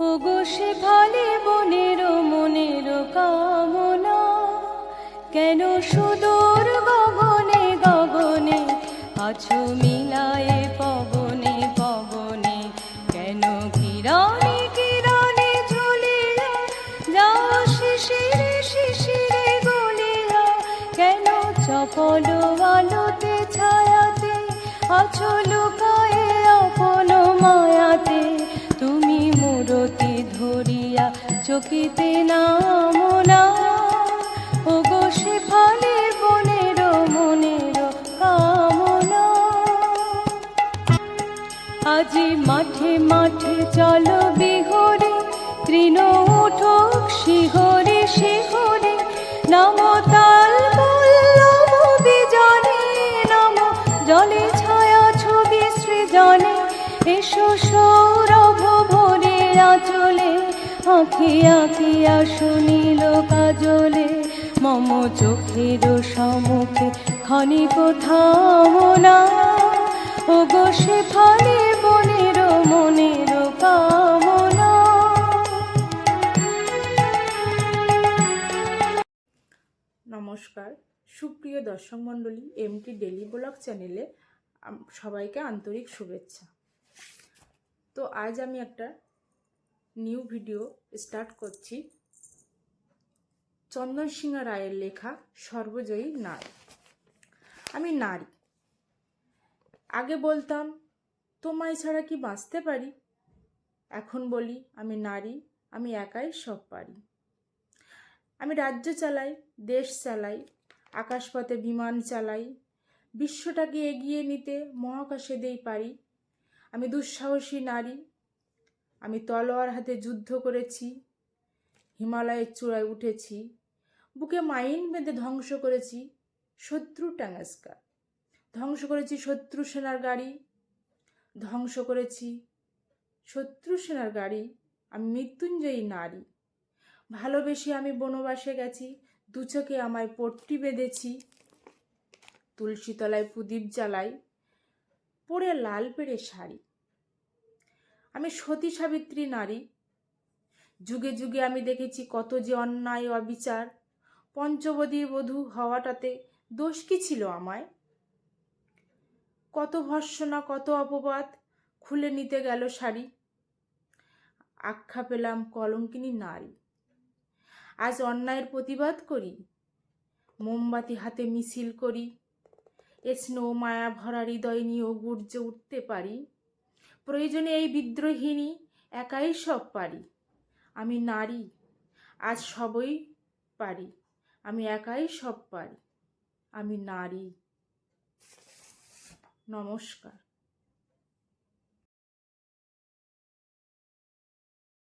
ওগো শেফালি বনের মনের কামনা, কেন সুদূর গগনে গগনে আছো মিলায়ে পবনে পবনে, কেন কিরণে কিরণে ঝুলিয়া যাও শিশিরে শিশিরে গলিয়া, কেন চপল আলোতে ছায়াতে আছো লুকায়ে আপন মায়াতে, তুমি মূরতি ধরিয়া চকিতে নামো না, ওগো শেফালি বনের মনের কামনা। আজি মাঠে মাঠে চলো বিহরে, তৃণ উঠুক শিহরে শিহরে, নম তাল পল্লব বিজনে, নম জলে ছায়া ছবি সৃজনে, এসো সৌরভ ভরে আঁচলে, আঁখি আঁকিয়া শুনিল কাজলে, মম চোখের সম্মুখে ক্ষণিক থামো না, ওগো শেফালি বনের মনের কামনা। নমস্কার সুপ্রিয় দর্শক মণ্ডলী, এমটি ডেলি ব্লগ চ্যানেলে সবাইকে আন্তরিক শুভেচ্ছা। তো আজ আমি একটা নিউ ভিডিও স্টার্ট করছি। চন্দনসিংহা রায়ের লেখা সর্বজয়ী নারী। আমি নারী। আগে বলতাম তোমায় ছাড়া কি বাঁচতে পারি, এখন বলি আমি নারী, আমি একাই সব পারি। আমি রাজ্য চালাই, দেশ চালাই, আকাশপথে বিমান চালাই, বিশ্বটাকে এগিয়ে নিতে মহাকাশে দেই পারি। আমি দুঃসাহসী নারী, আমি তলোয়ার হাতে যুদ্ধ করেছি, হিমালয়ের চূড়ায় উঠেছি, বুকে মাইন বেঁধে ধ্বংস করেছি শত্রু ট্যাঙ্গাস্কা, ধ্বংস করেছি শত্রু সেনার গাড়ি, ধ্বংস করেছি শত্রু সেনার গাড়ি। আমি মৃত্যুঞ্জয়ী নারী। ভালোবেসে আমি বনবাসে গেছি, দু চোখে আমায় পট্টি বেঁধেছি, তুলসী তলায় প্রদীপ জ্বালাই, পরে লাল পেড়ে শাড়ি। আমি সতী সাবিত্রী নারী। যুগে যুগে আমি দেখেছি কত যে অন্যায় অবিচার, পঞ্চবদীর বধূ হওয়াটাতে দোষ কি ছিল আমায়? কত ভর্ৎসনা কত অপবাদ, খুলে নিতে গেল শাড়ি, আখ্যা পেলাম কলঙ্কিনী নারী। আজ অন্যায়ের প্রতিবাদ করি, মোমবাতি হাতে মিছিল করি, এ স্নেহ মায়া ভরা হৃদয় নিয়েও গর্জে উঠতে পারি। প্রয়োজনে এই বিদ্রোহিণী একাই সব পারি। আমি নারী, আজ সবই পারি, আমি একাই সব পারি, আমি নারী। নমস্কার।